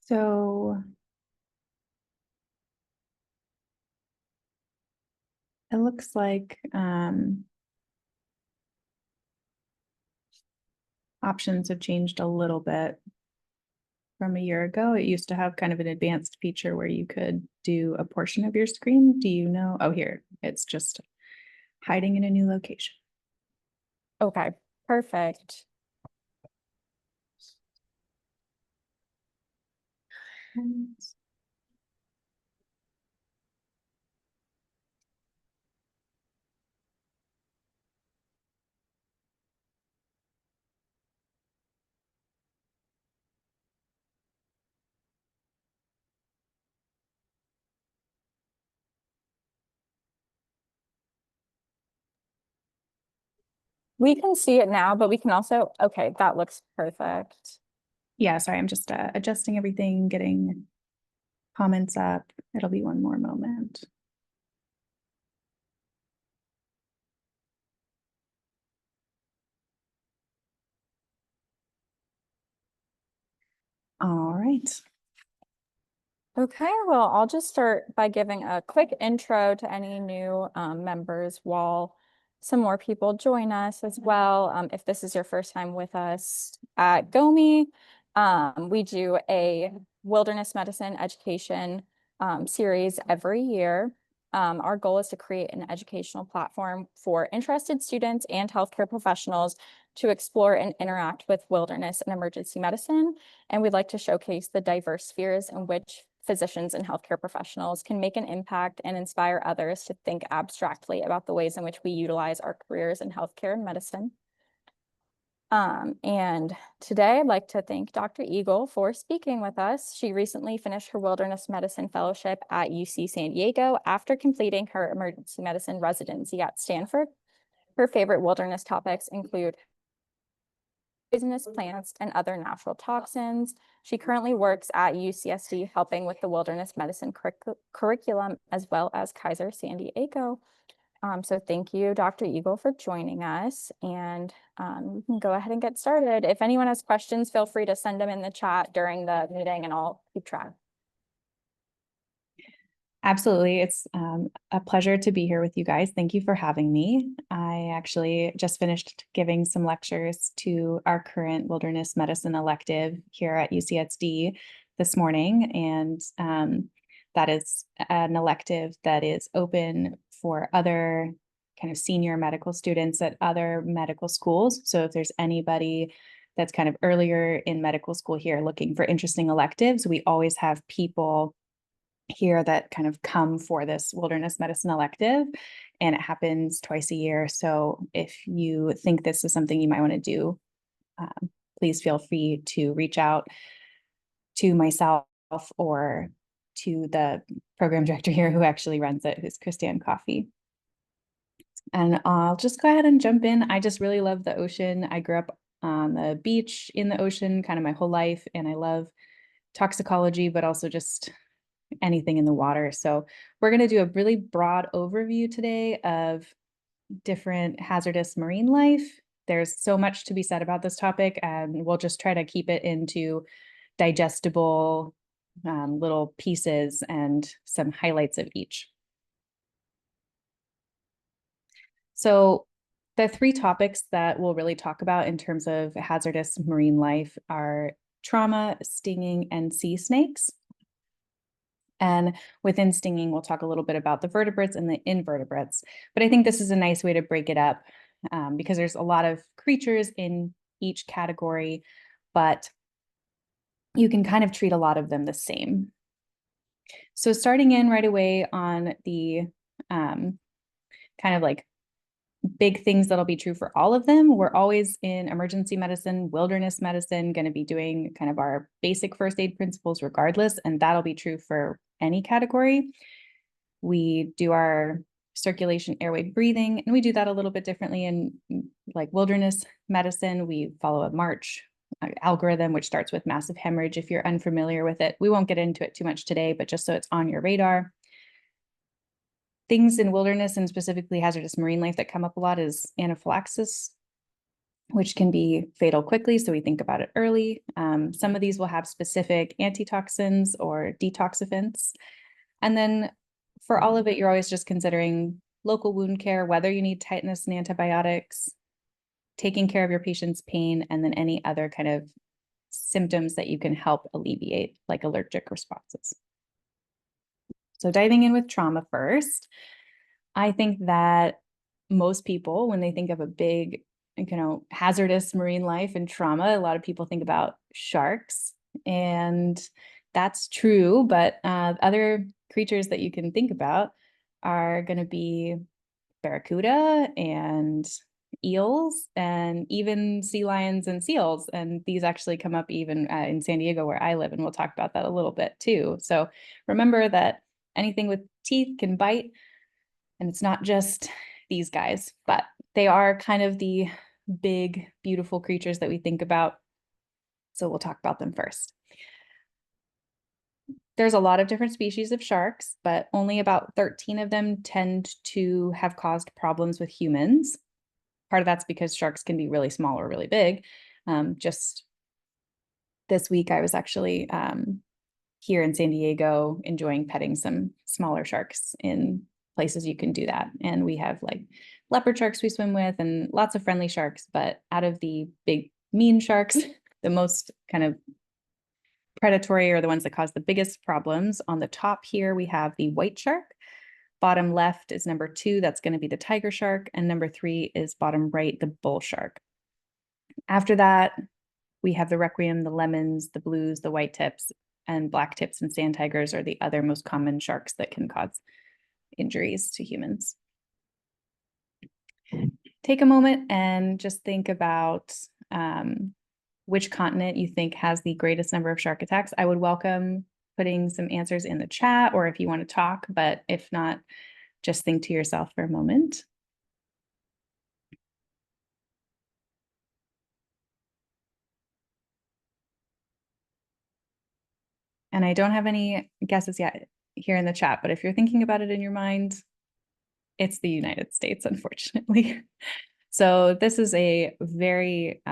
So it looks like options have changed a little bit from a year ago. It used to have kind of an advanced feature where you could do a portion of your screen. Do you know? Oh, here, it's just hiding in a new location. Okay, perfect. We can see it now, but we can also, okay, that looks perfect. Yeah, sorry, I'm just adjusting everything, getting comments up. It'll be one more moment. All right. Okay, well, I'll just start by giving a quick intro to any new members while some more people join us as well. If this is your first time with us at GOWME, we do a wilderness medicine education series every year. Our goal is to create an educational platform for interested students and healthcare professionals to explore and interact with wilderness and emergency medicine. And we'd like to showcase the diverse spheres in which physicians and healthcare professionals can make an impact and inspire others to think abstractly about the ways in which we utilize our careers in healthcare and medicine. And today I'd like to thank Dr. Eagle for speaking with us. She recently finished her wilderness medicine fellowship at UC San Diego after completing her emergency medicine residency at Stanford. Her favorite wilderness topics include poisonous plants and other natural toxins. She currently works at UCSD helping with the wilderness medicine curriculum as well as Kaiser San Diego. So thank you, Dr. Eagle, for joining us, and we can go ahead and get started. If anyone has questions, feel free to send them in the chat during the meeting and I'll keep track. Absolutely. It's a pleasure to be here with you guys. Thank you for having me. I actually just finished giving some lectures to our current wilderness medicine elective here at UCSD this morning. And that is an elective that is open for other kind of senior medical students at other medical schools. So if there's anybody that's kind of earlier in medical school here looking for interesting electives, we always have people here that kind of come for this wilderness medicine elective, and it happens twice a year. So if you think this is something you might want to do, please feel free to reach out to myself or to the program director here who actually runs it, who's Christiane Coffey. And I'll just go ahead and jump in. I just really love the ocean. I grew up on the beach in the ocean kind of my whole life, and I love toxicology, but also just anything in the water. So we're going to do a really broad overview today of different hazardous marine life. There's so much to be said about this topic, and we'll just try to keep it into digestible little pieces and some highlights of each. So the three topics that we'll really talk about in terms of hazardous marine life are trauma, stinging, and sea snakes. And within stinging, we'll talk a little bit about the vertebrates and the invertebrates. But I think this is a nice way to break it up because there's a lot of creatures in each category, but you can kind of treat a lot of them the same. So starting in right away on the kind of like big things that'll be true for all of them. We're always in emergency medicine, wilderness medicine, going to be doing kind of our basic first aid principles regardless, and that'll be true for any category. We do our circulation, airway, breathing, and we do that a little bit differently in like wilderness medicine. We follow a March algorithm, which starts with massive hemorrhage. If you're unfamiliar with it, we won't get into it too much today, but just so it's on your radar. Things in wilderness and specifically hazardous marine life that come up a lot is anaphylaxis. which can be fatal quickly. So we think about it early. Some of these will have specific antitoxins or detoxifiants. And then for all of it, you're always just considering local wound care, whether you need tetanus and antibiotics, taking care of your patient's pain, and then any other kind of symptoms that you can help alleviate, like allergic responses. So diving in with trauma first, I think that most people, when they think of a big, hazardous marine life and trauma, a lot of people think about sharks. And that's true, but other creatures that you can think about are going to be barracuda and eels and even sea lions and seals. And these actually come up even in San Diego where I live, and we'll talk about that a little bit too. So remember that anything with teeth can bite, and it's not just these guys, but they are kind of the big, beautiful creatures that we think about. So we'll talk about them first. There's a lot of different species of sharks, but only about 13 of them tend to have caused problems with humans. Part of that's because sharks can be really small or really big. Just this week, I was actually here in San Diego enjoying petting some smaller sharks in places you can do that. And we have like leopard sharks we swim with and lots of friendly sharks. But out of the big mean sharks, the most kind of predatory are the ones that cause the biggest problems. On the top here, we have the white shark. Bottom left is number 2. That's going to be the tiger shark. And number 3 is bottom right, the bull shark. After that, we have the requiem, the lemons, the blues, the white tips, and black tips and sand tigers are the other most common sharks that can cause injuries to humans. Take a moment and just think about which continent you think has the greatest number of shark attacks. I would welcome putting some answers in the chat or if you want to talk, but if not, just think to yourself for a moment. And I don't have any guesses yet here in the chat, but if you're thinking about it in your mind, it's the United States, unfortunately. So this is a very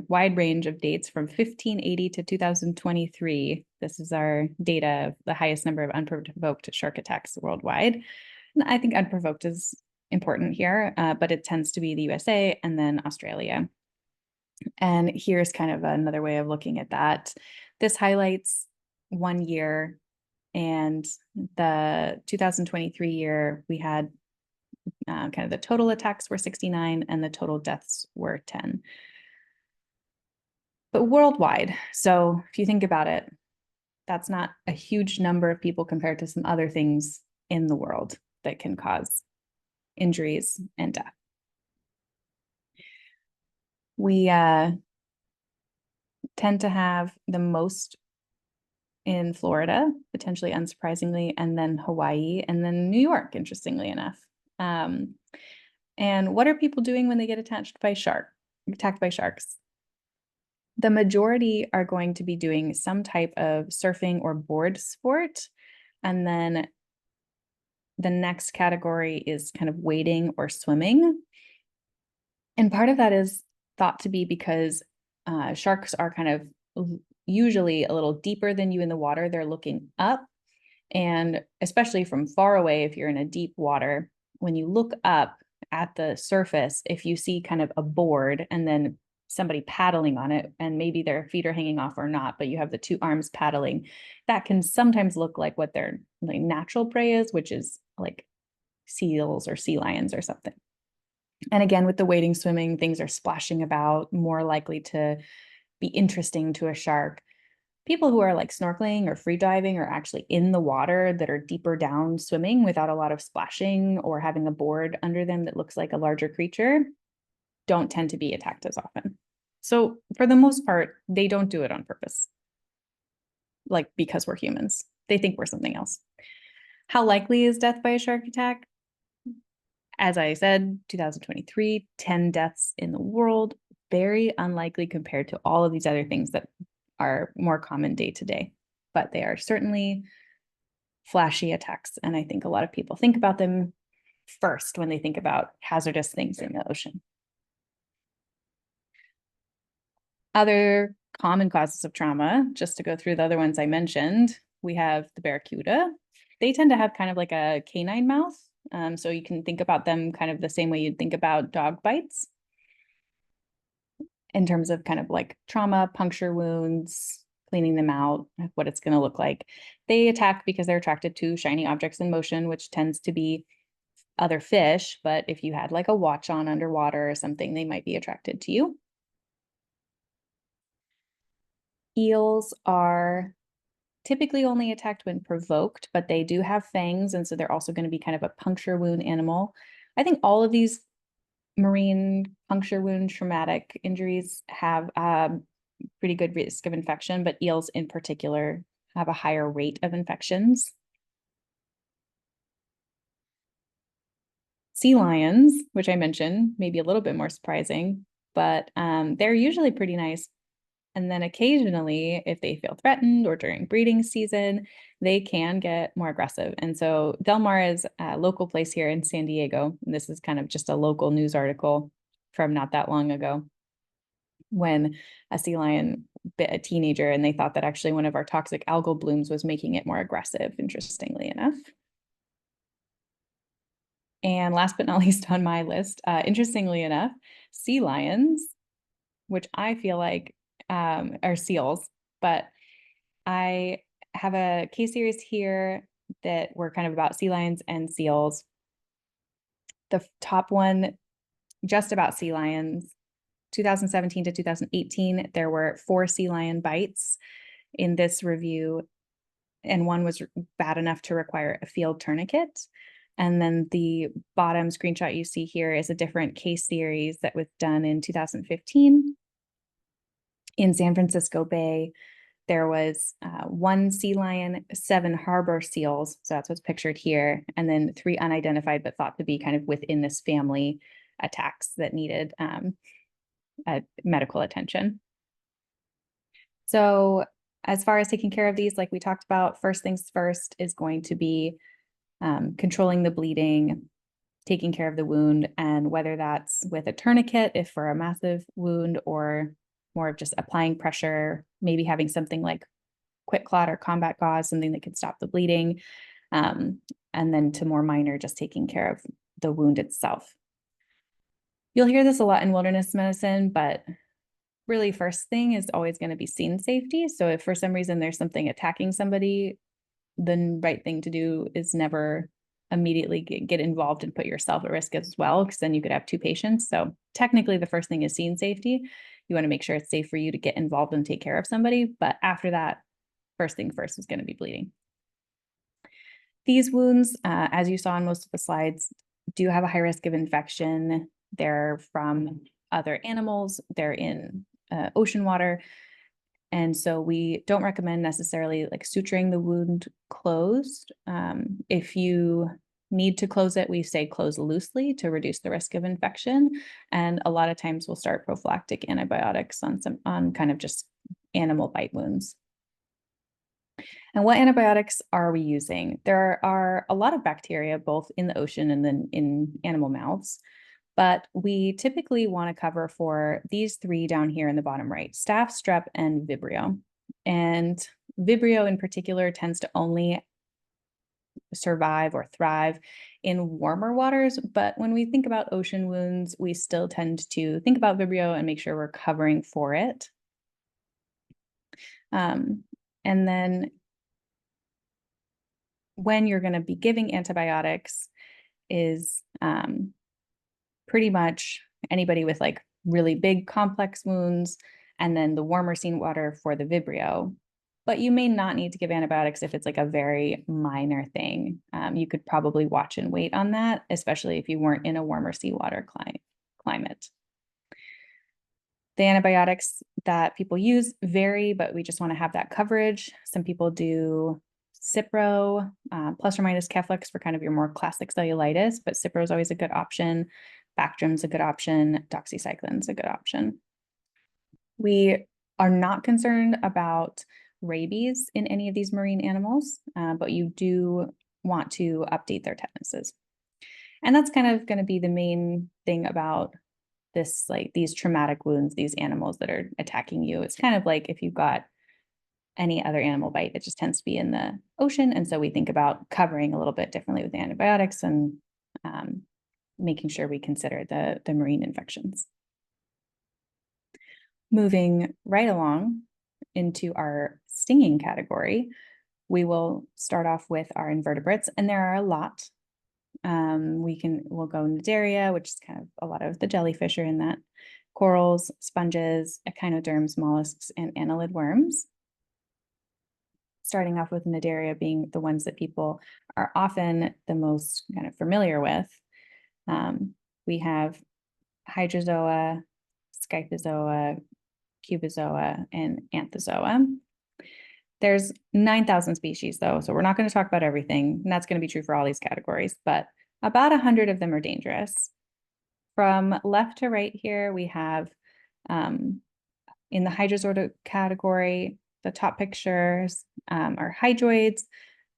wide range of dates from 1580 to 2023. This is our data of the highest number of unprovoked shark attacks worldwide. And I think unprovoked is important here, but it tends to be the USA and then Australia. And here's kind of another way of looking at that. This highlights 1 year, and the 2023 year, we had kind of the total attacks were 69 and the total deaths were 10. But worldwide, so if you think about it, that's not a huge number of people compared to some other things in the world that can cause injuries and death. We tend to have the most in Florida, potentially unsurprisingly, and then Hawaii, and then New York, interestingly enough. And what are people doing when they get attacked by sharks? The majority are going to be doing some type of surfing or board sport. And then the next category is kind of wading or swimming. And part of that is thought to be because sharks are kind of usually a little deeper than you in the water. They're looking up. And especially from far away, if you're in a deep water, when you look up at the surface, if you see kind of a board and then somebody paddling on it, and maybe their feet are hanging off or not, but you have the 2 arms paddling, that can sometimes look like what their like natural prey is, which is like seals or sea lions or something. And again, with the wading swimming, things are splashing about, more likely to be interesting to a shark. People who are like snorkeling or free diving are actually in the water that are deeper down swimming without a lot of splashing or having a board under them that looks like a larger creature don't tend to be attacked as often. So for the most part, they don't do it on purpose. Like because we're humans, they think we're something else. How likely is death by a shark attack? As I said, 2023, 10 deaths in the world, very unlikely compared to all of these other things that are more common day to day, but they are certainly flashy attacks. And I think a lot of people think about them first when they think about hazardous things in the ocean. Other common causes of trauma, just to go through the other ones I mentioned, we have the barracuda. They tend to have kind of like a canine mouth. So you can think about them kind of the same way you'd think about dog bites in terms of kind of like trauma, puncture wounds, cleaning them out, what it's going to look like. They attack because they're attracted to shiny objects in motion, which tends to be other fish. But if you had like a watch on underwater or something, they might be attracted to you. Eels are typically only attacked when provoked, but they do have fangs. And so they're also going to be kind of a puncture wound animal. I think all of these marine puncture wound traumatic injuries have pretty good risk of infection, but eels in particular have a higher rate of infections. Sea lions, which I mentioned, may be a little bit more surprising, but they're usually pretty nice. And then occasionally, if they feel threatened or during breeding season, they can get more aggressive. And so Del Mar is a local place here in San Diego. And this is kind of just a local news article from not that long ago when a sea lion bit a teenager and they thought that actually one of our toxic algal blooms was making it more aggressive, interestingly enough. And last but not least on my list, interestingly enough, sea lions, which I feel like are seals, but I have a case series here that were kind of about sea lions and seals. The top one, just about sea lions, 2017 to 2018, there were 4 sea lion bites in this review, and one was bad enough to require a field tourniquet. And then the bottom screenshot you see here is a different case series that was done in 2015 in San Francisco Bay. There was 1 sea lion, 7 harbor seals. So that's what's pictured here. And then 3 unidentified, but thought to be kind of within this family attacks that needed medical attention. So as far as taking care of these, like we talked about, first things first is going to be controlling the bleeding, taking care of the wound, and whether that's with a tourniquet, if for a massive wound, or more of just applying pressure, maybe having something like quick clot or combat gauze, something that could stop the bleeding. And then to more minor, just taking care of the wound itself. You'll hear this a lot in wilderness medicine, but really first thing is always going to be scene safety. So if for some reason there's something attacking somebody, the right thing to do is never immediately get involved and put yourself at risk as well, because then you could have 2 patients. So technically the first thing is scene safety. You want to make sure it's safe for you to get involved and take care of somebody. But after that, first thing first is going to be bleeding. These wounds, as you saw in most of the slides, do have a high risk of infection. They're from other animals. They're in ocean water. And so we don't recommend necessarily like suturing the wound closed. If you need to close it, we say close loosely to reduce the risk of infection. And a lot of times we'll start prophylactic antibiotics on kind of just animal bite wounds. And what antibiotics are we using? There are a lot of bacteria, both in the ocean and then in animal mouths. But we typically want to cover for these 3 down here in the bottom right: staph, strep, and Vibrio. And Vibrio in particular tends to only survive or thrive in warmer waters. But when we think about ocean wounds, we still tend to think about Vibrio and make sure we're covering for it. And then when you're going to be giving antibiotics is pretty much anybody with like really big complex wounds, and then the warmer scene water for the Vibrio. But you may not need to give antibiotics if it's like a very minor thing. You could probably watch and wait on that, especially if you weren't in a warmer seawater climate. The antibiotics that people use vary, but we just want to have that coverage. Some people do Cipro, plus or minus Keflex for kind of your more classic cellulitis, but Cipro is always a good option. Bactrim's a good option. Doxycycline's a good option. We are not concerned about rabies in any of these marine animals, but you do want to update their tetanus. And that's kind of going to be the main thing about these traumatic wounds, these animals that are attacking you. It's kind of like if you've got any other animal bite, it just tends to be in the ocean. And so we think about covering a little bit differently with antibiotics and making sure we consider the marine infections. Moving right along into our stinging category, we will start off with our invertebrates, and there are a lot. We'll go Cnidaria, which is kind of a lot of the jellyfish are in that, corals, sponges, echinoderms, mollusks, and annelid worms. Starting off with Cnidaria being the ones that people are often the most kind of familiar with. We have Hydrozoa, Scyphozoa, Cubozoa, and Anthozoa. There's 9,000 species though, so we're not going to talk about everything, and that's going to be true for all these categories, but about 100 of them are dangerous. From left to right here, we have in the Hydrozoa category, the top pictures are hydroids,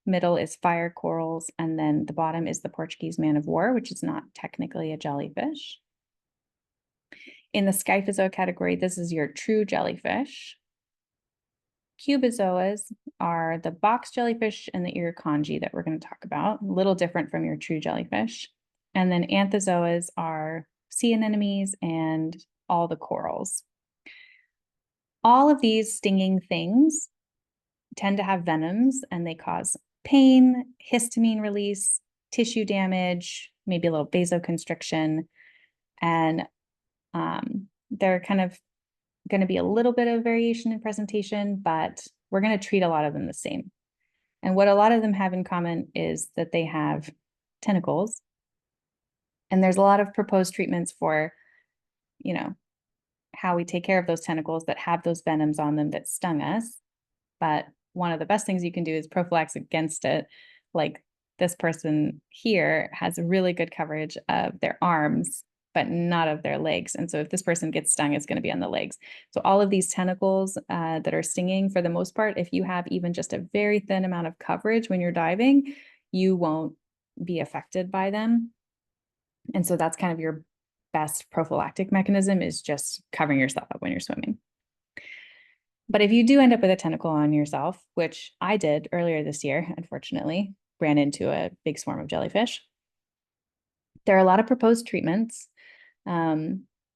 middle is fire corals, and then the bottom is the Portuguese man of war, which is not technically a jellyfish. In the Scyphozoa category, this is your true jellyfish. Cubozoas are the box jellyfish and the irukandji that we're going to talk about, a little different from your true jellyfish. And then anthozoas are sea anemones and all the corals. All of these stinging things tend to have venoms, and they cause pain, histamine release, tissue damage, maybe a little vasoconstriction, and they're kind of going to be a little bit of variation in presentation, but we're going to treat a lot of them the same. And what a lot of them have in common is that they have tentacles. And there's a lot of proposed treatments for, how we take care of those tentacles that have those venoms on them that stung us. But one of the best things you can do is prophylax against it. Like this person here has really good coverage of their arms, but not of their legs. And so if this person gets stung, it's going to be on the legs. So all of these tentacles that are stinging, for the most part, if you have even just a very thin amount of coverage when you're diving, you won't be affected by them. And so that's kind of your best prophylactic mechanism, is just covering yourself up when you're swimming. But if you do end up with a tentacle on yourself, which I did earlier this year, unfortunately, ran into a big swarm of jellyfish, there are a lot of proposed treatments.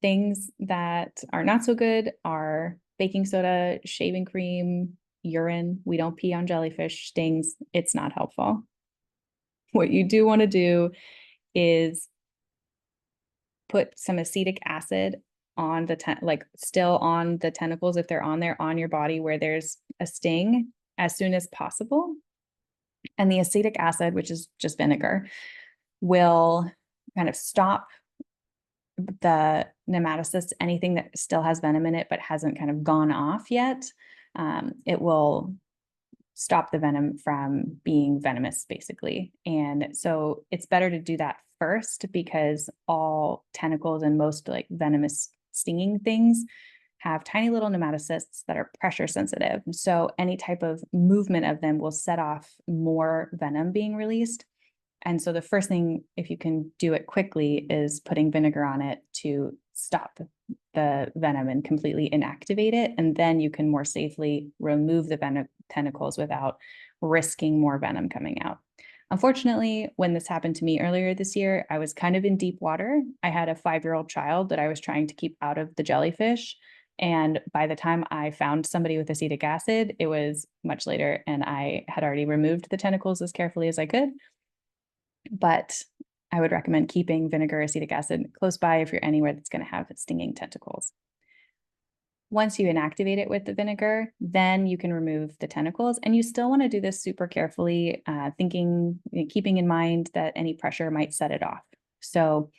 Things that are not so good are baking soda, shaving cream, urine. We don't pee on jellyfish stings. It's not helpful. What you do want to do is put some acetic acid on the still on the tentacles, if they're on there, on your body where there's a sting, as soon as possible. And the acetic acid, which is just vinegar, will kind of stop the nematocysts, anything that still has venom in it but hasn't kind of gone off yet. It will stop the venom from being venomous, basically. And so it's better to do that first, because all tentacles and most like venomous stinging things have tiny little nematocysts that are pressure sensitive. So any type of movement of them will set off more venom being released. And so the first thing, if you can do it quickly, is putting vinegar on it to stop the venom and completely inactivate it. And then you can more safely remove the tentacles without risking more venom coming out. Unfortunately, when this happened to me earlier this year, I was kind of in deep water. I had a 5-year-old child that I was trying to keep out of the jellyfish. And by the time I found somebody with acetic acid, it was much later, and I had already removed the tentacles as carefully as I could. But I would recommend keeping vinegar, acetic acid close by if you're anywhere that's going to have stinging tentacles. Once you inactivate it with the vinegar, then you can remove the tentacles, and you still want to do this super carefully, keeping in mind that any pressure might set it off. So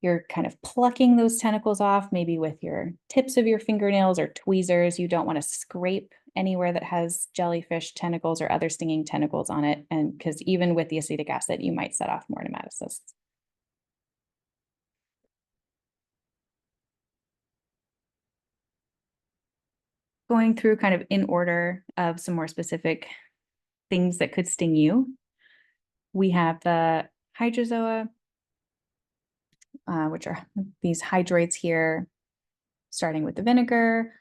you're kind of plucking those tentacles off, maybe with your tips of your fingernails or tweezers. You don't want to scrape anywhere that has jellyfish tentacles or other stinging tentacles on it, and because even with the acetic acid, you might set off more nematocysts. Going through kind of in order of some more specific things that could sting you, we have the hydrozoa, which are these hydroids here, starting with the vinegar.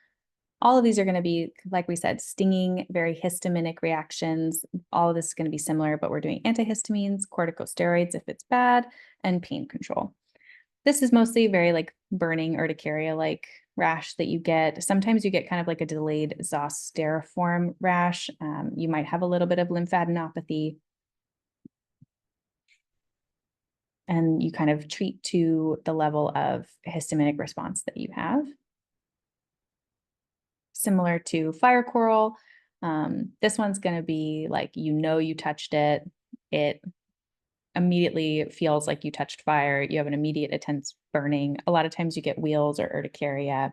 All of these are going to be, like we said, stinging, very histaminic reactions. All of this is going to be similar, but we're doing antihistamines, corticosteroids if it's bad, and pain control. This is mostly very like burning urticaria-like rash that you get. Sometimes you get kind of like a delayed zoster-form rash. You might have a little bit of lymphadenopathy. And you kind of treat to the level of histaminic response that you have. Similar to fire coral, this one's going to be like, you touched it. It immediately feels like you touched fire. You have an immediate intense burning. A lot of times you get wheals or urticaria.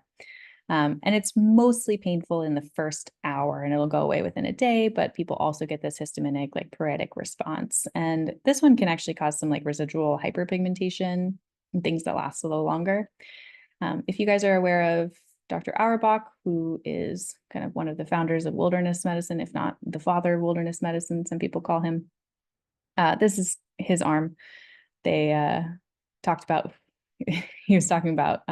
And it's mostly painful in the first hour and it'll go away within a day, but people also get this histaminic, like pruritic response. And this one can actually cause some like residual hyperpigmentation and things that last a little longer. If you guys are aware of Dr. Auerbach, who is kind of one of the founders of wilderness medicine, if not the father of wilderness medicine, some people call him. This is his arm. They talked about, he was talking about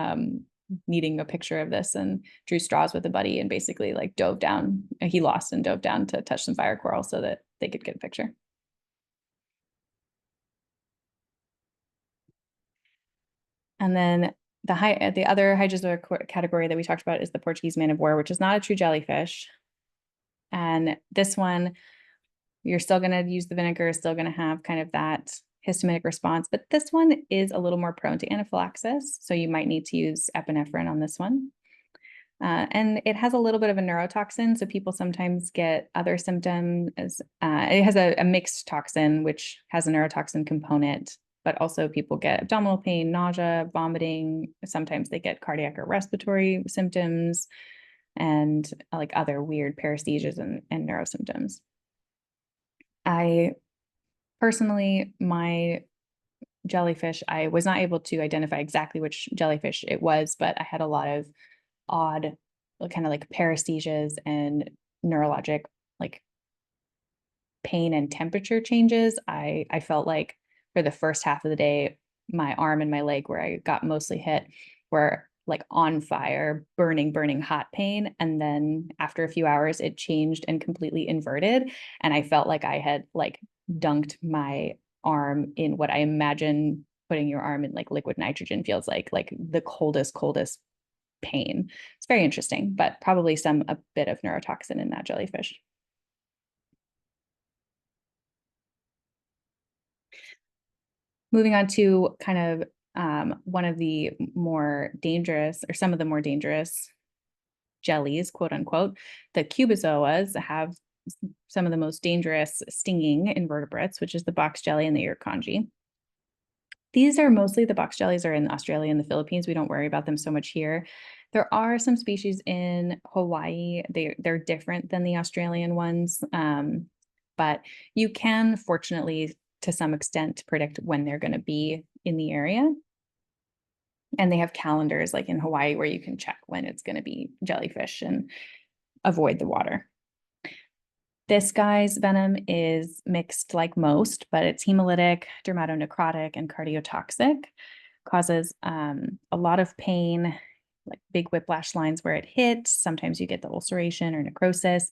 needing a picture of this and drew straws with a buddy and basically like dove down. He lost and dove down to touch some fire coral so that they could get a picture. And then the other hydrozoa category that we talked about is the Portuguese man of war, which is not a true jellyfish. And this one, you're still going to use the vinegar, still going to have kind of that histaminic response, but this one is a little more prone to anaphylaxis. So you might need to use epinephrine on this one. And it has a little bit of a neurotoxin. So people sometimes get other symptoms. It has a mixed toxin, which has a neurotoxin component, but also people get abdominal pain, nausea, vomiting. Sometimes they get cardiac or respiratory symptoms and like other weird paresthesias and neurosymptoms. I personally, my jellyfish, I was not able to identify exactly which jellyfish it was, but I had a lot of odd kind of like paresthesias and neurologic like pain and temperature changes. I felt like for the first half of the day, my arm and my leg where I got mostly hit were like on fire, burning hot pain. And then after a few hours, it changed and completely inverted. And I felt like I had like dunked my arm in what I imagine putting your arm in like liquid nitrogen feels like the coldest pain. It's very interesting, but probably a bit of neurotoxin in that jellyfish. Moving on to kind of one of the more dangerous, or some of the more dangerous jellies, quote unquote, the cubozoas have some of the most dangerous stinging invertebrates, which is the box jelly and the irukandji. These are mostly the box jellies are in Australia and the Philippines. We don't worry about them so much here. There are some species in Hawaii. They're different than the Australian ones, but you can, fortunately, to some extent, predict when they're going to be in the area. And they have calendars like in Hawaii where you can check when it's going to be jellyfish and avoid the water. This guy's venom is mixed like most, but it's hemolytic, dermatonecrotic, and cardiotoxic. Causes a lot of pain, like big whiplash lines where it hits. Sometimes you get the ulceration or necrosis.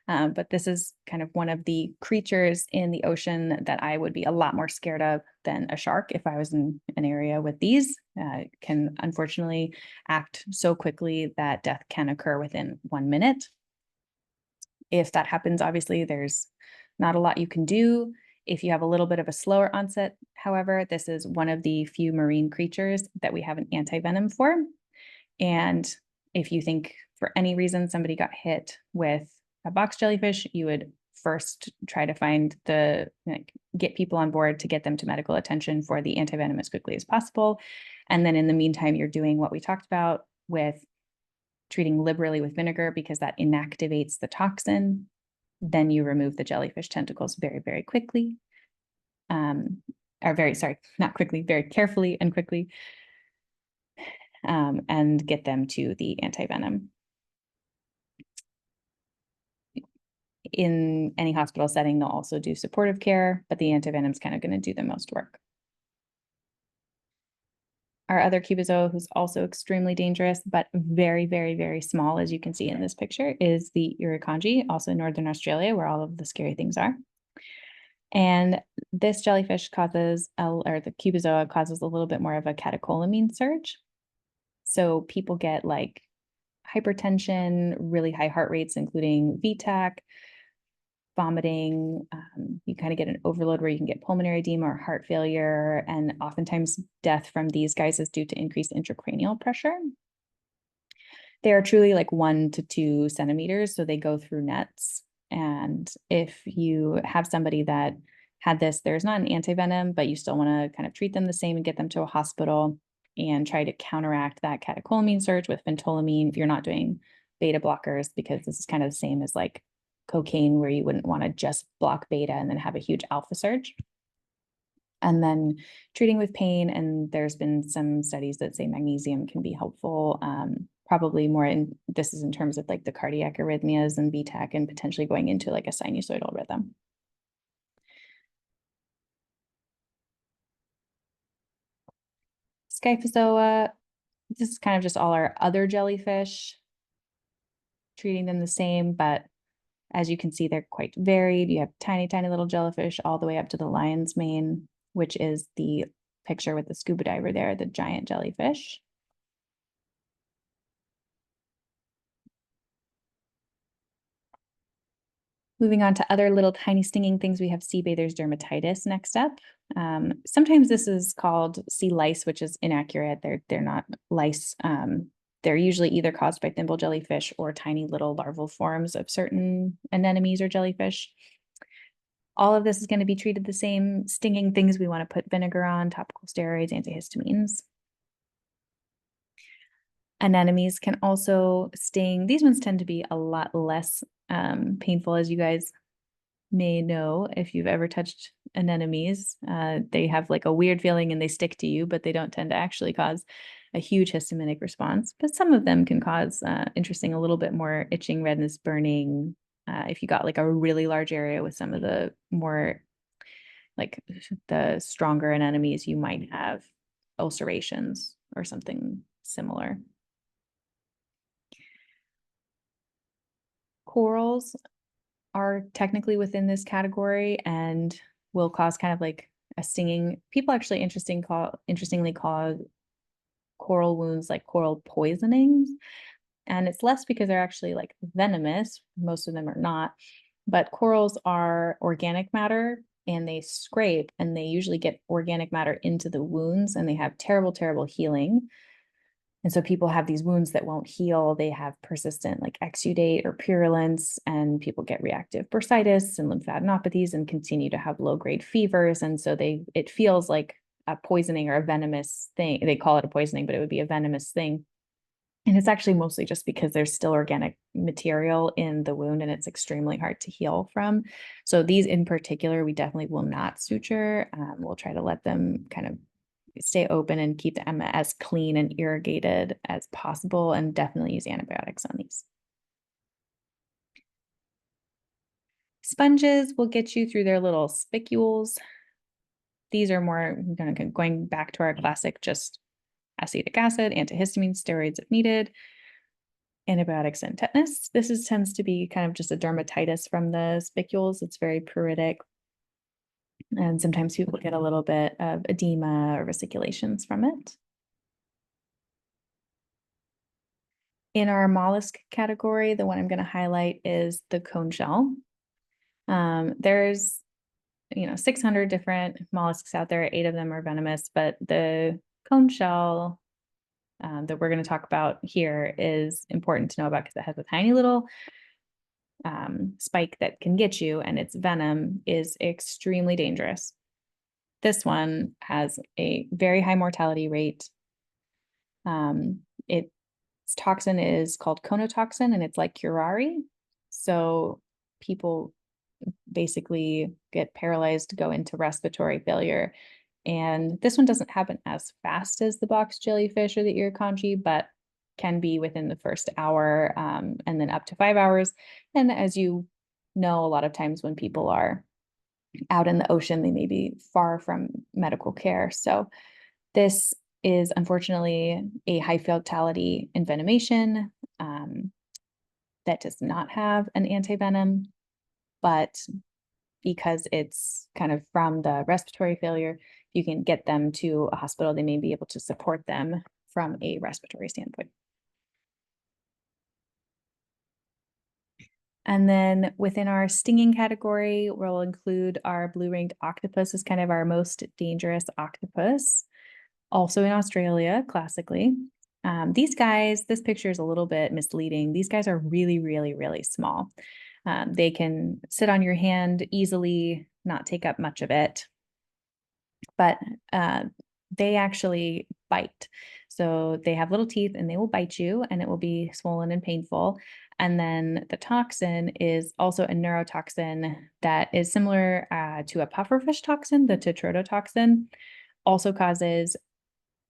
But this is kind of one of the creatures in the ocean that I would be a lot more scared of than a shark if I was in an area with these. It can unfortunately act so quickly that death can occur within 1 minute. If that happens, obviously, there's not a lot you can do. If you have a little bit of a slower onset, however, this is one of the few marine creatures that we have an antivenom for. And if you think for any reason somebody got hit with a box jellyfish, you would first try to get people on board to get them to medical attention for the antivenom as quickly as possible. And then in the meantime, you're doing what we talked about with treating liberally with vinegar because that inactivates the toxin. Then you remove the jellyfish tentacles very, very quickly. Not quickly, very carefully and quickly. And get them to the antivenom. In any hospital setting, they'll also do supportive care, but the antivenom is kind of going to do the most work. Our other cubozoa, who's also extremely dangerous, but very, very, very small, as you can see in this picture, is the irukandji, also in Northern Australia, where all of the scary things are. And this jellyfish causes, or the cubozoa causes a little bit more of a catecholamine surge. So people get like hypertension, really high heart rates, including VTAC, vomiting. You kind of get an overload where you can get pulmonary edema or heart failure. And oftentimes death from these guys is due to increased intracranial pressure. They are truly like 1 to 2 centimeters, so they go through nets. And if you have somebody that had this, there's not an antivenom, but you still want to kind of treat them the same and get them to a hospital and try to counteract that catecholamine surge with phentolamine if you're not doing beta blockers, because this is kind of the same as like cocaine, where you wouldn't want to just block beta and then have a huge alpha surge. And then treating with pain, and there's been some studies that say magnesium can be helpful, probably more in, this is in terms of like the cardiac arrhythmias and VTAC and potentially going into like a sinusoidal rhythm. Scyphozoa, this is kind of just all our other jellyfish, treating them the same, but as you can see, they're quite varied. You have tiny, tiny little jellyfish all the way up to the lion's mane, which is the picture with the scuba diver there, the giant jellyfish. Moving on to other little tiny stinging things, we have sea bather's dermatitis next up. Sometimes this is called sea lice, which is inaccurate. They're not lice. They're usually either caused by thimble jellyfish or tiny little larval forms of certain anemones or jellyfish. All of this is going to be treated the same. Stinging things, we want to put vinegar on, topical steroids, antihistamines. Anemones can also sting. These ones tend to be a lot less painful, as you guys may know if you've ever touched anemones. They have like a weird feeling and they stick to you, but they don't tend to actually cause a huge histaminic response. But some of them can cause interesting, a little bit more itching, redness, burning. If you got like a really large area with some of the more like the stronger anemones, you might have ulcerations or something similar. Corals are technically within this category and will cause kind of like a stinging. People actually interestingly call coral wounds like coral poisonings. And it's less because they're actually like venomous. Most of them are not. But corals are organic matter and they scrape and they usually get organic matter into the wounds and they have terrible, terrible healing. And so people have these wounds that won't heal. They have persistent like exudate or purulence, and people get reactive bursitis and lymphadenopathies and continue to have low-grade fevers. And so it feels like a poisoning or a venomous thing. They call it a poisoning, but it would be a venomous thing. And it's actually mostly just because there's still organic material in the wound and it's extremely hard to heal from. So these in particular, we definitely will not suture. We'll try to let them kind of stay open and keep them as clean and irrigated as possible, and definitely use antibiotics on these. Sponges will get you through their little spicules. These are more going back to our classic, just acetic acid, antihistamine, steroids if needed, antibiotics and tetanus. Tends to be kind of just a dermatitis from the spicules. It's very pruritic. And sometimes people get a little bit of edema or vesiculations from it. In our mollusk category, the one I'm going to highlight is the cone shell. There's 600 different mollusks out there. 8 of them are venomous, but the cone shell that we're going to talk about here is important to know about because it has a tiny little spike that can get you, and its venom is extremely dangerous. This one has a very high mortality rate. Its toxin is called conotoxin, and it's like curare. So people basically get paralyzed, go into respiratory failure. And this one doesn't happen as fast as the box jellyfish or the irukandji, but can be within the first hour, and then up to 5 hours. And as you know, a lot of times when people are out in the ocean, they may be far from medical care. So this is unfortunately a high fatality envenomation that does not have an antivenom, but because it's kind of from the respiratory failure, you can get them to a hospital. They may be able to support them from a respiratory standpoint. And then within our stinging category, we'll include our blue-ringed octopus as kind of our most dangerous octopus, also in Australia, classically. These guys, this picture is a little bit misleading. These guys are really, really, really small. They can sit on your hand easily, not take up much of it, but they actually bite. So they have little teeth and they will bite you and it will be swollen and painful. And then the toxin is also a neurotoxin that is similar to a pufferfish toxin, the tetrodotoxin, also causes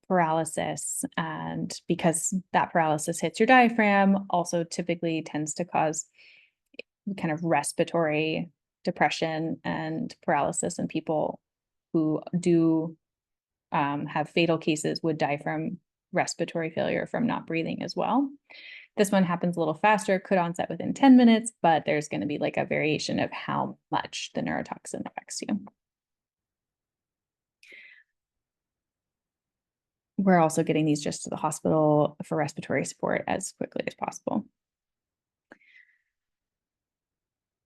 paralysis. And because that paralysis hits your diaphragm, also typically tends to cause kind of respiratory depression and paralysis in people who do have fatal cases would die from respiratory failure from not breathing as well. This one happens a little faster, could onset within 10 minutes, but there's going to be like a variation of how much the neurotoxin affects you. We're also getting these just to the hospital for respiratory support as quickly as possible.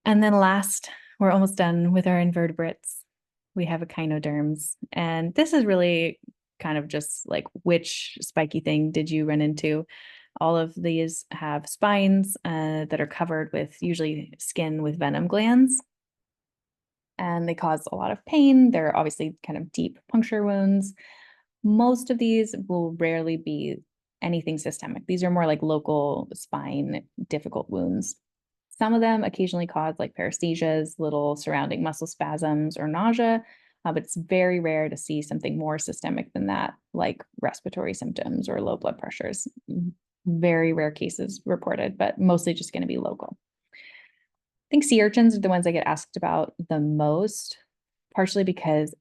And then last, we're almost done with our invertebrates. We have echinoderms. And this is really kind of just like which spiky thing did you run into? All of these have spines that are covered with usually skin with venom glands. And they cause a lot of pain. They're obviously kind of deep puncture wounds. Most of these will rarely be anything systemic. These are more like local spine, difficult wounds. Some of them occasionally cause like paresthesias, little surrounding muscle spasms or nausea, but it's very rare to see something more systemic than that, like respiratory symptoms or low blood pressures. Very rare cases reported, but mostly just going to be local. I think sea urchins are the ones I get asked about the most, partially because,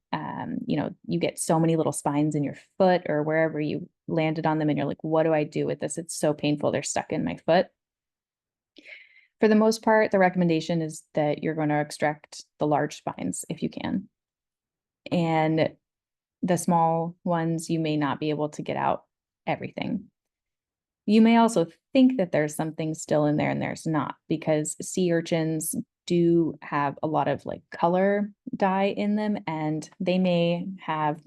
you get so many little spines in your foot or wherever you landed on them and you're like, what do I do with this? It's so painful. They're stuck in my foot. For the most part, the recommendation is that you're going to extract the large spines if you can. And the small ones, you may not be able to get out everything. You may also think that there's something still in there and there's not, because sea urchins do have a lot of like color dye in them and they may have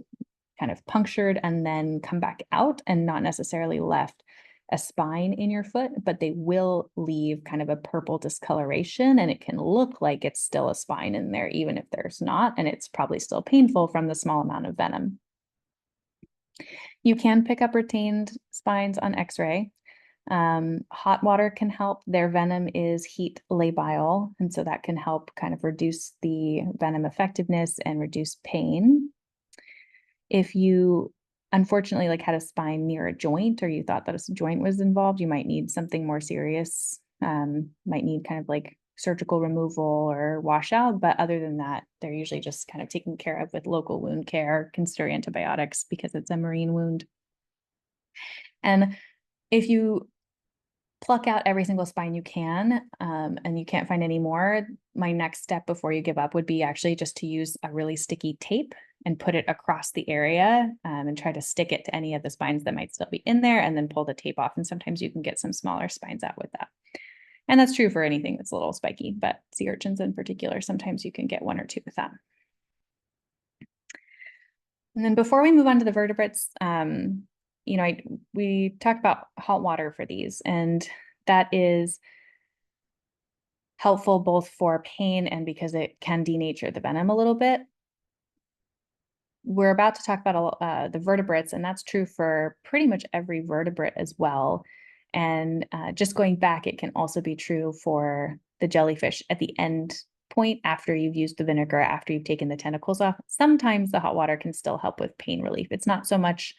kind of punctured and then come back out and not necessarily left a spine in your foot, but they will leave kind of a purple discoloration and it can look like it's still a spine in there, even if there's not, and it's probably still painful from the small amount of venom. You can pick up retained spines on x-ray. Hot water can help. Their venom is heat labile, and so that can help kind of reduce the venom effectiveness and reduce pain. If you unfortunately like had a spine near a joint or you thought that a joint was involved, you might need something more serious, might need kind of like surgical removal or washout. But other than that, they're usually just kind of taken care of with local wound care, consider antibiotics because it's a marine wound. And if you pluck out every single spine you can, and you can't find any more, my next step before you give up would be actually just to use a really sticky tape and put it across the area, and try to stick it to any of the spines that might still be in there and then pull the tape off. And sometimes you can get some smaller spines out with that. And that's true for anything that's a little spiky, but sea urchins in particular, sometimes you can get one or two with that. And then before we move on to the vertebrates, we talk about hot water for these, and that is helpful both for pain and because it can denature the venom a little bit. We're about to talk about the vertebrates, and that's true for pretty much every vertebrate as well. And just going back, it can also be true for the jellyfish at the end point after you've used the vinegar, after you've taken the tentacles off. Sometimes the hot water can still help with pain relief. It's not so much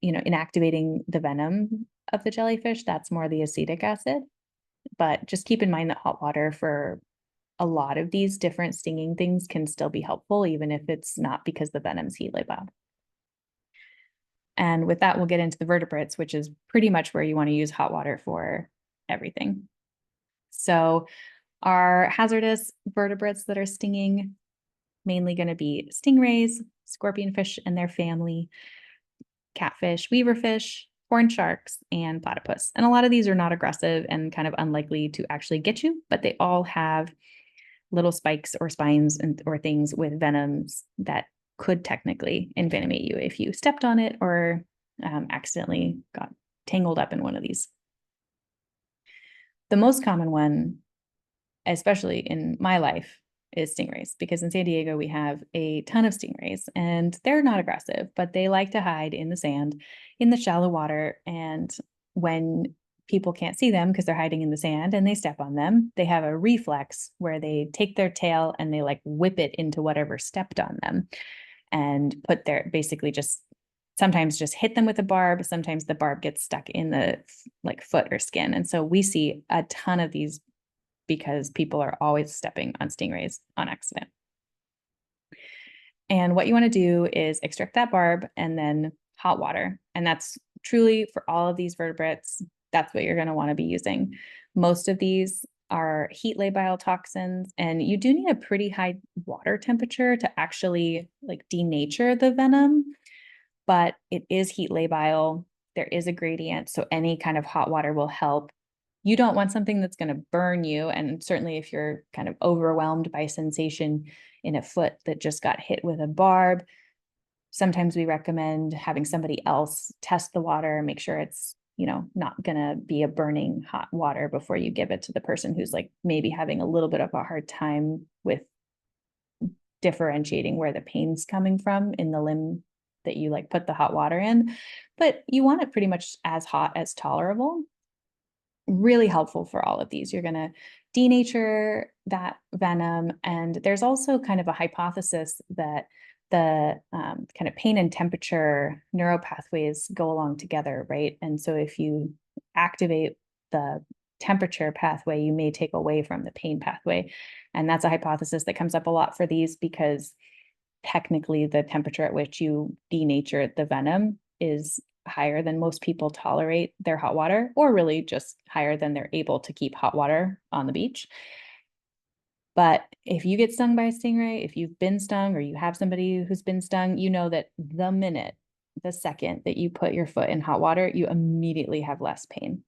inactivating the venom of the jellyfish, that's more the acetic acid. But just keep in mind that hot water for a lot of these different stinging things can still be helpful, even if it's not because the venom's heat labile. And with that, we'll get into the vertebrates, which is pretty much where you want to use hot water for everything. So our hazardous vertebrates that are stinging, mainly going to be stingrays, scorpionfish and their family, catfish, weaverfish, horn sharks, and platypus. And a lot of these are not aggressive and kind of unlikely to actually get you, but they all have little spikes or spines or things with venoms that could technically envenomate you if you stepped on it or accidentally got tangled up in one of these. The most common one, especially in my life, is stingrays, because in San Diego we have a ton of stingrays and they're not aggressive, but they like to hide in the sand, in the shallow water. And when people can't see them because they're hiding in the sand and they step on them, they have a reflex where they take their tail and they like whip it into whatever stepped on them and put their basically just sometimes just hit them with a barb. Sometimes the barb gets stuck in the like foot or skin. And so we see a ton of these because people are always stepping on stingrays on accident. And what you want to do is extract that barb and then hot water. And that's truly for all of these vertebrates, that's what you're going to want to be using. Most of these are heat labile toxins, and you do need a pretty high water temperature to actually like denature the venom, but it is heat labile. There is a gradient, so any kind of hot water will help. You don't want something that's going to burn you. And certainly if you're kind of overwhelmed by sensation in a foot that just got hit with a barb, sometimes we recommend having somebody else test the water, make sure it's, not going to be a burning hot water before you give it to the person who's like maybe having a little bit of a hard time with differentiating where the pain's coming from in the limb that you like put the hot water in. But you want it pretty much as hot as tolerable. Really helpful for all of these. You're going to denature that venom. And there's also kind of a hypothesis that the kind of pain and temperature neuropathways go along together, right? And so if you activate the temperature pathway, you may take away from the pain pathway. And that's a hypothesis that comes up a lot for these because technically the temperature at which you denature the venom is higher than most people tolerate their hot water, or really just higher than they're able to keep hot water on the beach. But if you get stung by a stingray, if you've been stung or you have somebody who's been stung, you know that the second that you put your foot in hot water, you immediately have less pain.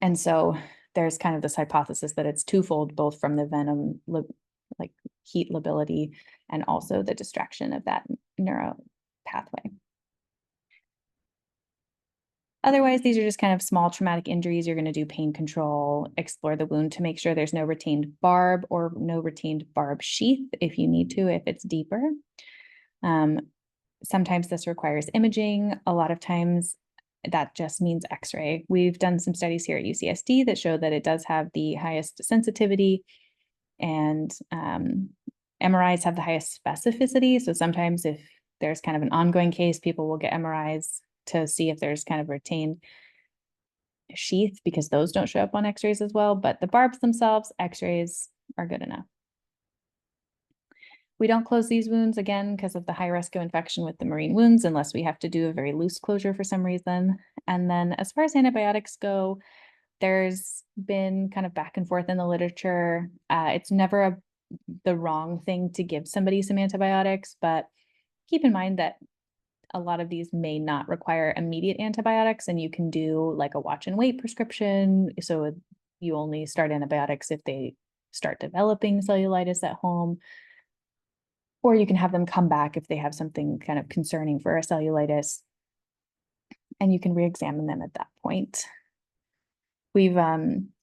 And so there's kind of this hypothesis that it's twofold, both from the venom, like heat lability, and also the distraction of that neuro pathway. Otherwise, these are just kind of small traumatic injuries. You're going to do pain control, explore the wound to make sure there's no retained barb or no retained barb sheath if you need to, if it's deeper. Sometimes this requires imaging. A lot of times that just means X-ray. We've done some studies here at UCSD that show that it does have the highest sensitivity, and MRIs have the highest specificity. So sometimes if there's kind of an ongoing case, people will get MRIs to see if there's kind of retained sheath, because those don't show up on X-rays as well. But the barbs themselves, X-rays are good enough. We don't close these wounds again because of the high risk of infection with the marine wounds, unless we have to do a very loose closure for some reason. And then as far as antibiotics go, there's been kind of back and forth in the literature. It's never the wrong thing to give somebody some antibiotics, but keep in mind that a lot of these may not require immediate antibiotics, and you can do like a watch and wait prescription. So you only start antibiotics if they start developing cellulitis at home, or you can have them come back if they have something kind of concerning for a cellulitis, and you can re-examine them at that point. We've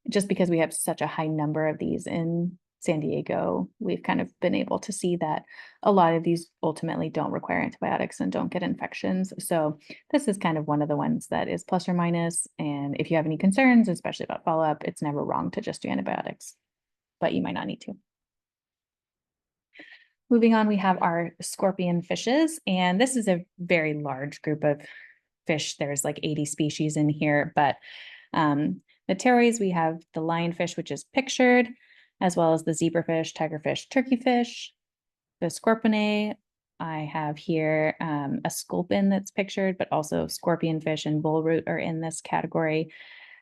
just because we have such a high number of these in San Diego, we've kind of been able to see that a lot of these ultimately don't require antibiotics and don't get infections. So this is kind of one of the ones that is plus or minus. And if you have any concerns, especially about follow-up, it's never wrong to just do antibiotics, but you might not need to. Moving on, we have our scorpion fishes, and this is a very large group of fish. There's like 80 species in here, but the pteroids, we have the lionfish, which is pictured, as well as the zebrafish, tigerfish, turkeyfish, the scorpionae, I have here a sculpin that's pictured, but also scorpionfish and bullroot are in this category.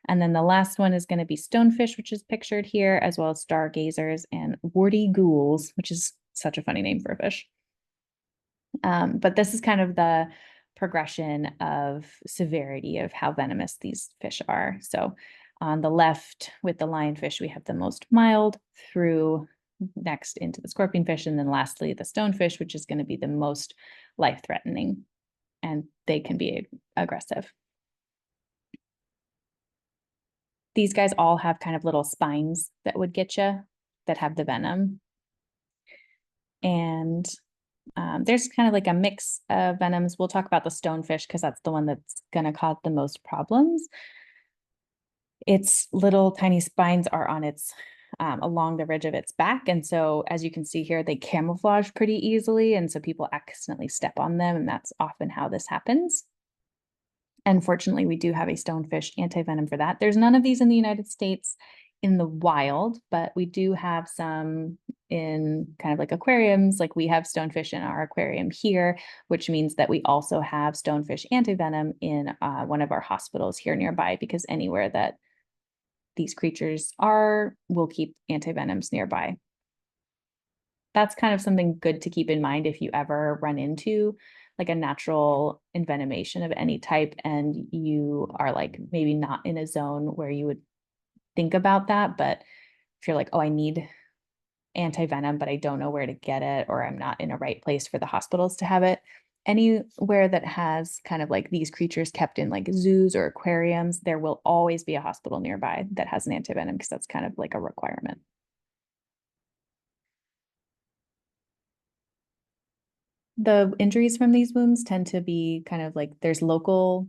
And then the last one is going to be stonefish, which is pictured here, as well as stargazers and warty ghouls, which is such a funny name for a fish. But this is kind of the progression of severity of how venomous these fish are. So on the left with the lionfish, we have the most mild, through next into the scorpionfish, and then lastly the stonefish, which is going to be the most life-threatening, and they can be aggressive. These guys all have kind of little spines that would get you that have the venom. And there's kind of like a mix of venoms. We'll talk about the stonefish because that's the one that's going to cause the most problems. Its little tiny spines are on its along the ridge of its back. And so as you can see here, they camouflage pretty easily. And so people accidentally step on them. And that's often how this happens. Unfortunately, we do have a stonefish antivenom for that. There's none of these in the United States in the wild, but we do have some in kind of like aquariums. Like we have stonefish in our aquarium here, which means that we also have stonefish antivenom in one of our hospitals here nearby, because anywhere that these creatures are, we'll keep antivenoms nearby. That's kind of something good to keep in mind if you ever run into like a natural envenomation of any type and you are like maybe not in a zone where you would think about that. But if you're like, oh, I need antivenom, but I don't know where to get it, or I'm not in a right place for the hospitals to have it. Anywhere that has kind of like these creatures kept in like zoos or aquariums, there will always be a hospital nearby that has an antivenom because that's kind of like a requirement. The injuries from these wounds tend to be kind of like there's local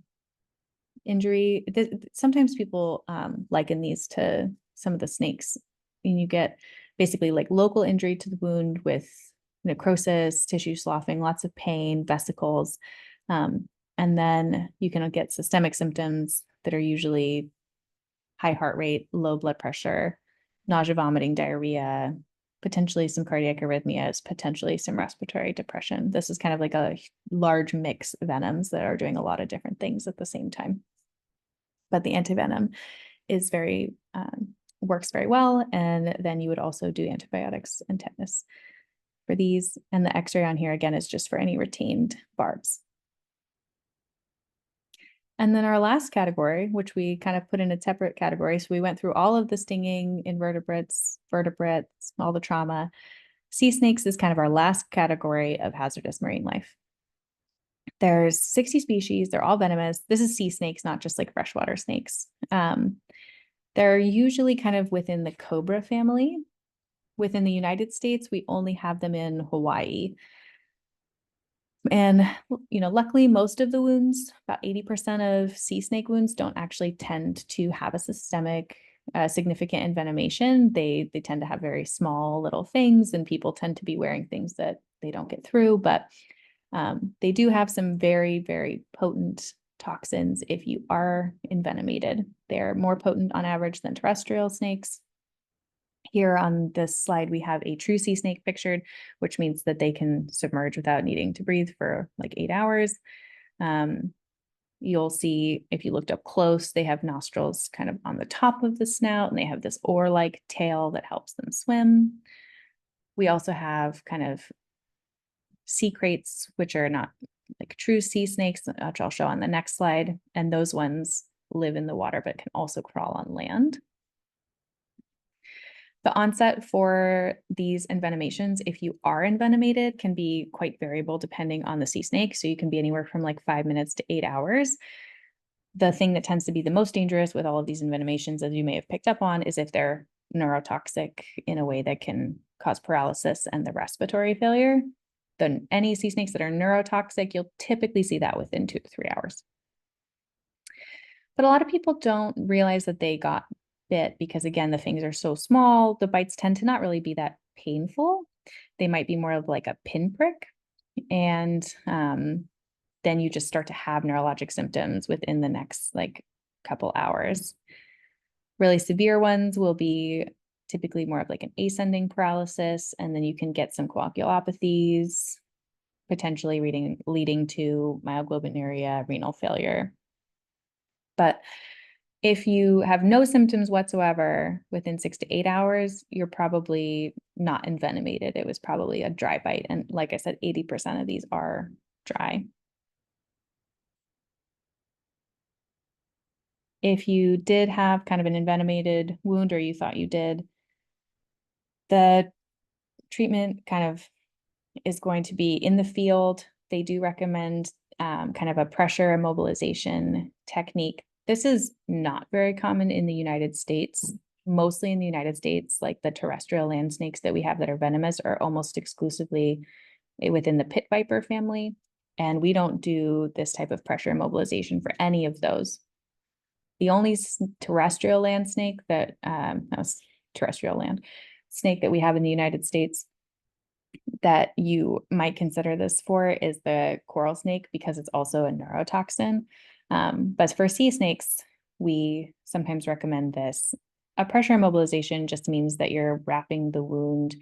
injury. Sometimes people liken these to some of the snakes, and you get basically like local injury to the wound with necrosis, tissue sloughing, lots of pain, vesicles. And then you can get systemic symptoms that are usually high heart rate, low blood pressure, nausea, vomiting, diarrhea, potentially some cardiac arrhythmias, potentially some respiratory depression. This is kind of like a large mix of venoms that are doing a lot of different things at the same time. But the antivenom is works very well. And then you would also do antibiotics and tetanus for these. And the X-ray on here, again, is just for any retained barbs. And then our last category, which we kind of put in a separate category. So we went through all of the stinging invertebrates, vertebrates, all the trauma. Sea snakes is kind of our last category of hazardous marine life. There's 60 species. They're all venomous. This is sea snakes, not just like freshwater snakes. They're usually kind of within the cobra family. Within the United States, we only have them in Hawaii. And, luckily, most of the wounds, about 80% of sea snake wounds, don't actually tend to have a systemic significant envenomation. They tend to have very small little things, and people tend to be wearing things that they don't get through. But they do have some very, very potent toxins if you are envenomated. They're more potent on average than terrestrial snakes. Here on this slide, we have a true sea snake pictured, which means that they can submerge without needing to breathe for like 8 hours. You'll see if you looked up close, they have nostrils kind of on the top of the snout, and they have this oar-like tail that helps them swim. We also have kind of sea kraits, which are not like true sea snakes, which I'll show on the next slide. And those ones live in the water, but can also crawl on land. The onset for these envenomations, if you are envenomated, can be quite variable depending on the sea snake. So you can be anywhere from like 5 minutes to 8 hours. The thing that tends to be the most dangerous with all of these envenomations, as you may have picked up on, is if they're neurotoxic in a way that can cause paralysis and the respiratory failure. Then any sea snakes that are neurotoxic, you'll typically see that within 2 to 3 hours. But a lot of people don't realize that they got bit because, again, the fangs are so small. The bites tend to not really be that painful. They might be more of like a pinprick. And then you just start to have neurologic symptoms within the next like couple hours. Really severe ones will be typically more of like an ascending paralysis, and then you can get some coagulopathies, potentially leading to myoglobinuria, renal failure. But if you have no symptoms whatsoever within 6 to 8 hours, you're probably not envenomated. It was probably a dry bite. And like I said, 80% of these are dry. If you did have kind of an envenomated wound, or you thought you did, the treatment kind of is going to be in the field. They do recommend kind of a pressure immobilization technique. This is not very common in the United States. Mostly in the United States, like the terrestrial land snakes that we have that are venomous are almost exclusively within the pit viper family. And we don't do this type of pressure immobilization for any of those. The only terrestrial land snake that terrestrial land snake that we have in the United States that you might consider this for is the coral snake, because it's also a neurotoxin. But for sea snakes, we sometimes recommend this. A pressure immobilization just means that you're wrapping the wound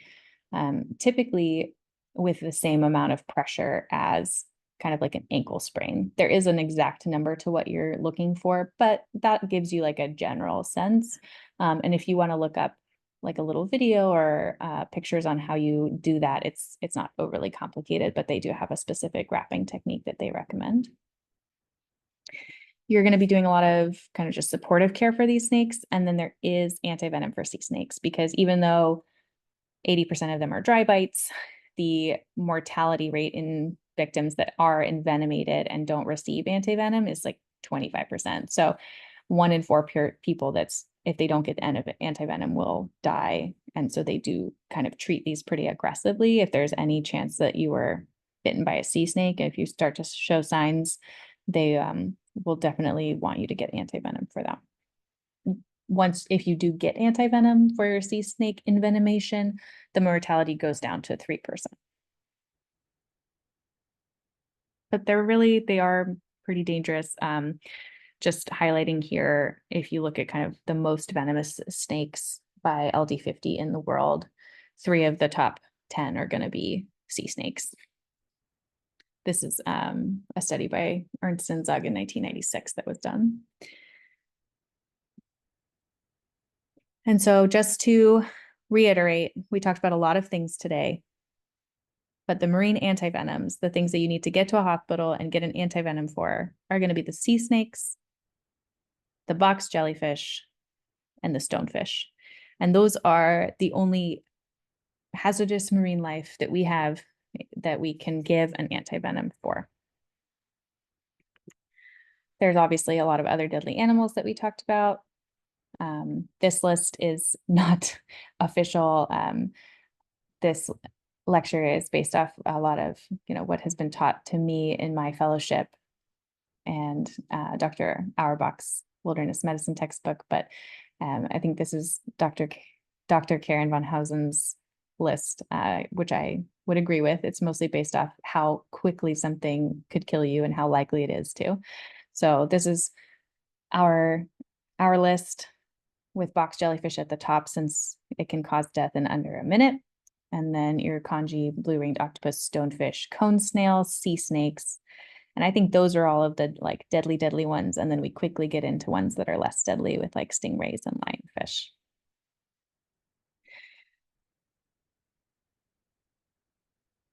typically with the same amount of pressure as kind of like an ankle sprain. There is an exact number to what you're looking for, but that gives you like a general sense. And if you want to look up like a little video or pictures on how you do that, it's not overly complicated, but they do have a specific wrapping technique that they recommend. You're going to be doing a lot of kind of just supportive care for these snakes. And then there is antivenom for sea snakes, because even though 80% of them are dry bites, the mortality rate in victims that are envenomated and don't receive antivenom is like 25%. So 1 in 4 people that's, if they don't get antivenom, will die. And so they do kind of treat these pretty aggressively. If there's any chance that you were bitten by a sea snake, if you start to show signs, they will definitely want you to get antivenom for that. If you do get antivenom for your sea snake envenomation, the mortality goes down to 3%. But they are pretty dangerous. Just highlighting here, if you look at kind of the most venomous snakes by LD50 in the world, 3 of the top 10 are going to be sea snakes. This is a study by Ernst and Zug in 1996 that was done. And so just to reiterate, we talked about a lot of things today, but the marine antivenoms, the things that you need to get to a hospital and get an antivenom for, are going to be the sea snakes, the box jellyfish, and the stonefish. And those are the only hazardous marine life that we have that we can give an antivenom for. There's obviously a lot of other deadly animals that we talked about. This list is not official. This lecture is based off a lot of, what has been taught to me in my fellowship and Dr. Auerbach's wilderness medicine textbook. But I think this is Dr. Karen von Hausen's list, which I would agree with. It's mostly based off how quickly something could kill you and how likely it is to. So this is our list with box jellyfish at the top, since it can cause death in under a minute. And then irukandji, blue-ringed octopus, stonefish, cone snails, sea snakes. And I think those are all of the like deadly ones. And then we quickly get into ones that are less deadly with like stingrays and lionfish.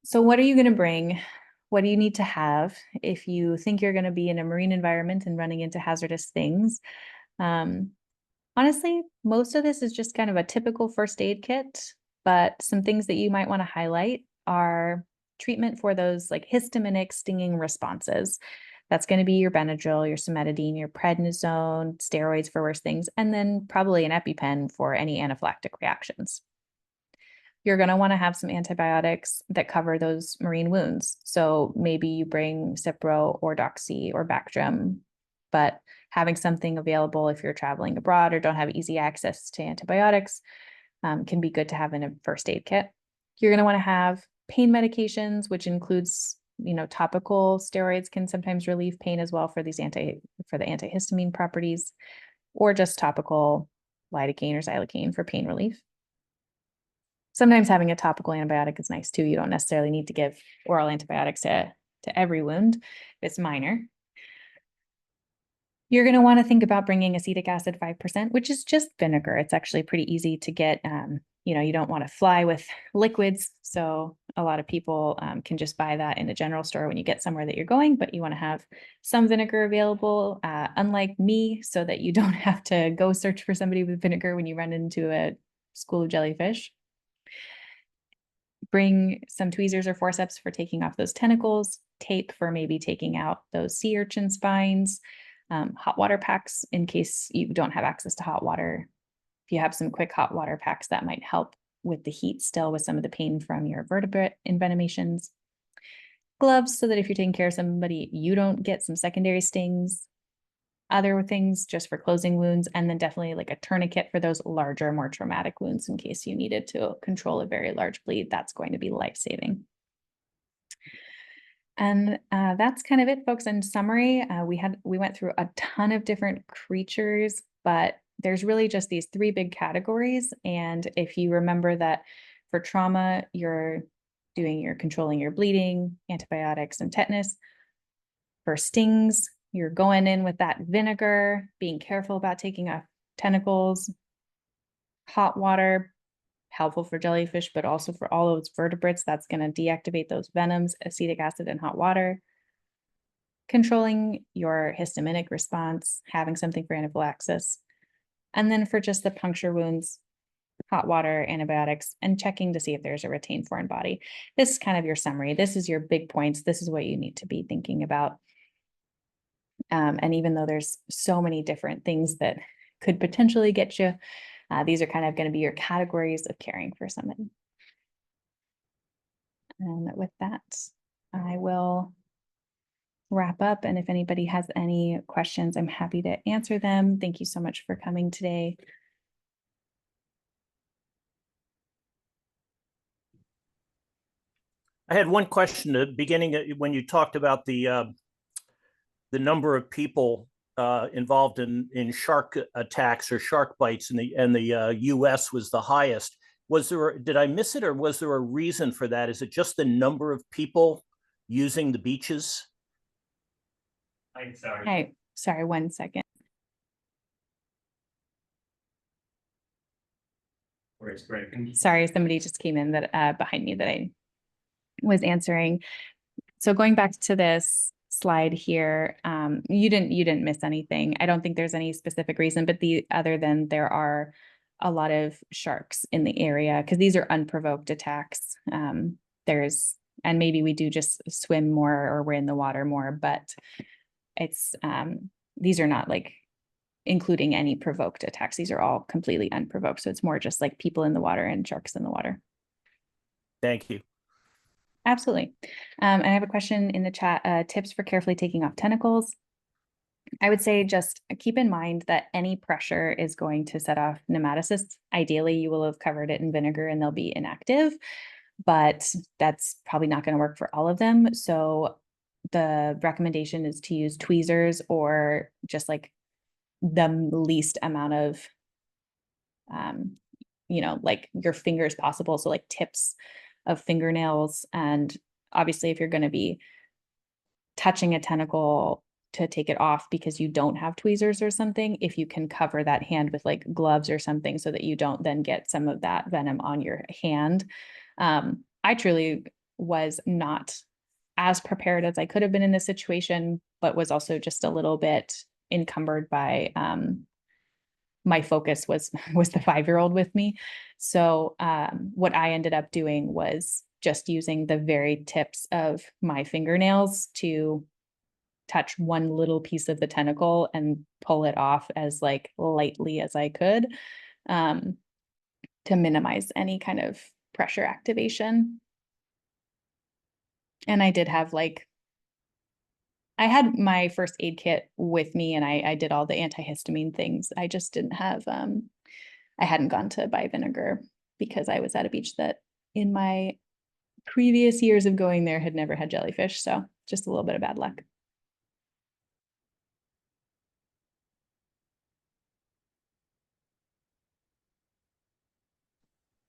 So what are you going to bring? What do you need to have if you think you're going to be in a marine environment and running into hazardous things? Honestly, most of this is just kind of a typical first aid kit, but some things that you might want to highlight are treatment for those like histaminic stinging responses. That's going to be your Benadryl, your cimetidine, your prednisone, steroids for worse things, and then probably an EpiPen for any anaphylactic reactions. You're going to want to have some antibiotics that cover those marine wounds. So maybe you bring Cipro or Doxy or Bactrim, but having something available if you're traveling abroad or don't have easy access to antibiotics can be good to have in a first aid kit. You're going to want to have pain medications, which includes, topical steroids can sometimes relieve pain as well for the antihistamine properties, or just topical lidocaine or xylocaine for pain relief. Sometimes having a topical antibiotic is nice too. You don't necessarily need to give oral antibiotics to every wound if it's minor. You're going to want to think about bringing acetic acid 5%, which is just vinegar. It's actually pretty easy to get. You don't want to fly with liquids. So a lot of people can just buy that in a general store when you get somewhere that you're going, but you want to have some vinegar available, unlike me, so that you don't have to go search for somebody with vinegar when you run into a school of jellyfish. Bring some tweezers or forceps for taking off those tentacles, tape for maybe taking out those sea urchin spines, hot water packs in case you don't have access to hot water. If you have some quick hot water packs, that might help with the heat still with some of the pain from your vertebrate envenomations. Gloves so that if you're taking care of somebody, you don't get some secondary stings. Other things just for closing wounds, and then definitely like a tourniquet for those larger, more traumatic wounds in case you needed to control a very large bleed. That's going to be life-saving. And that's kind of it, folks. In summary, we went through a ton of different creatures, but there's really just these three big categories. And if you remember that for trauma, you're controlling your bleeding, antibiotics, and tetanus. For stings, you're going in with that vinegar, being careful about taking off tentacles, hot water, helpful for jellyfish, but also for all those vertebrates. That's going to deactivate those venoms, acetic acid and hot water. Controlling your histaminic response, having something for anaphylaxis. And then for just the puncture wounds, hot water, antibiotics, and checking to see if there's a retained foreign body. This is kind of your summary. This is your big points. This is what you need to be thinking about. And even though there's so many different things that could potentially get you, these are kind of going to be your categories of caring for somebody. And with that, I will wrap up. And if anybody has any questions, I'm happy to answer them. Thank you so much for coming today. I had one question at the beginning when you talked about the number of people involved in shark attacks or shark bites, and the U.S. was the highest. Did I miss it, or was there a reason for that? Is it just the number of people using the beaches? I'm sorry. Hi, sorry, 1 second. Sorry, somebody just came in that behind me that I was answering. So going back to this slide here, you didn't miss anything. I don't think there's any specific reason, but other than there are a lot of sharks in the area because these are unprovoked attacks. And maybe we do just swim more or we're in the water more, but it's these are not like including any provoked attacks. These are all completely unprovoked. So it's more just like people in the water and sharks in the water. Thank you. Absolutely. I have a question in the chat, tips for carefully taking off tentacles. I would say just keep in mind that any pressure is going to set off nematocysts. Ideally, you will have covered it in vinegar and they'll be inactive, but that's probably not going to work for all of them. So the recommendation is to use tweezers or just like the least amount of, like your fingers possible. So like tips of fingernails. And obviously if you're going to be touching a tentacle to take it off because you don't have tweezers or something, if you can cover that hand with like gloves or something so that you don't then get some of that venom on your hand. I truly was not as prepared as I could have been in this situation, but was also just a little bit encumbered by my focus was the 5-year-old with me. So what I ended up doing was just using the very tips of my fingernails to touch one little piece of the tentacle and pull it off as like lightly as I could to minimize any kind of pressure activation. And I did have I had my first aid kit with me and I did all the antihistamine things. I just didn't have, I hadn't gone to buy vinegar because I was at a beach that in my previous years of going there had never had jellyfish. So just a little bit of bad luck.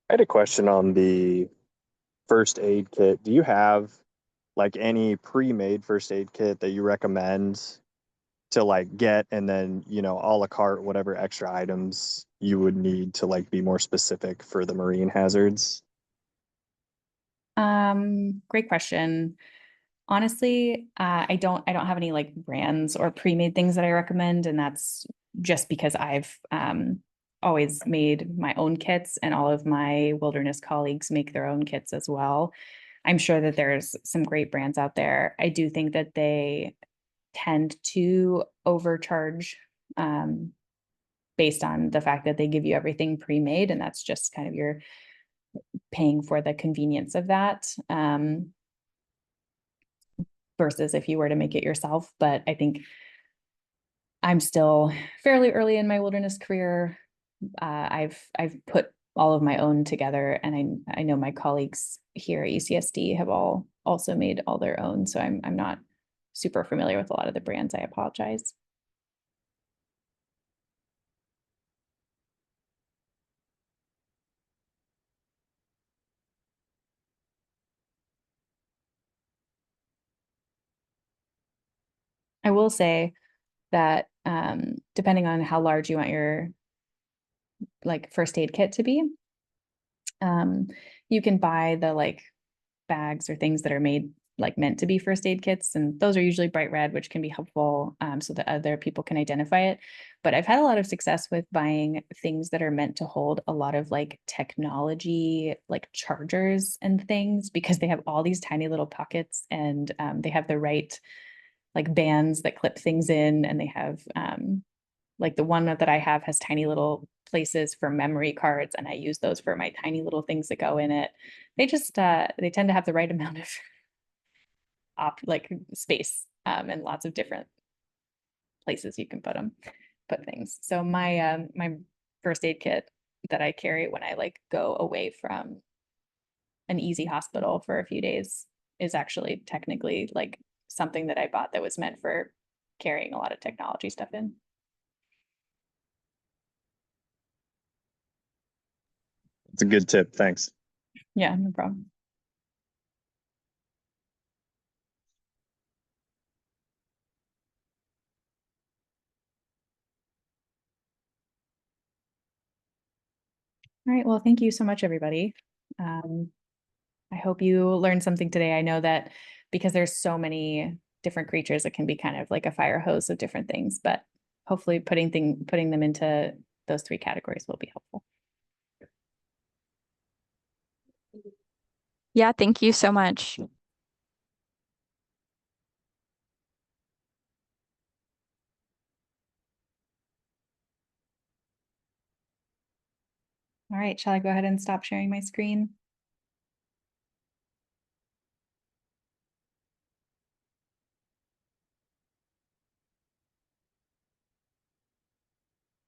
I had a question on the first aid kit. Do you have like any pre-made first aid kit that you recommend to like get and then, a la carte, whatever extra items you would need to like be more specific for the marine hazards? Great question. Honestly, I don't have any like brands or pre-made things that I recommend, and that's just because I've always made my own kits, and all of my wilderness colleagues make their own kits as well. I'm sure that there's some great brands out there. I do think that they tend to overcharge based on the fact that they give you everything pre-made, and that's just kind of your paying for the convenience of that. Versus if you were to make it yourself. But I think I'm still fairly early in my wilderness career. I've put all of my own together, and I know my colleagues here at UCSD have all also made all their own. So I'm not super familiar with a lot of the brands. I apologize. I will say that depending on how large you want your like first aid kit to be, you can buy the like bags or things that are made like meant to be first aid kits, and those are usually bright red, which can be helpful so that other people can identify it. But I've had a lot of success with buying things that are meant to hold a lot of like technology, like chargers and things, because they have all these tiny little pockets, and they have the right like bands that clip things in, and they have like the one that I have has tiny little places for memory cards, and I use those for my tiny little things that go in it. They just they tend to have the right amount of like space and lots of different places you can put things. So my first aid kit that I carry when I like go away from an easy hospital for a few days is actually technically like something that I bought that was meant for carrying a lot of technology stuff in. It's a good tip. Thanks. Yeah, no problem. All right, well, thank you so much, everybody. I hope you learned something today. I know that because there's so many different creatures, it can be kind of like a fire hose of different things, but hopefully putting them into those three categories will be helpful. Yeah, thank you so much. All right, shall I go ahead and stop sharing my screen?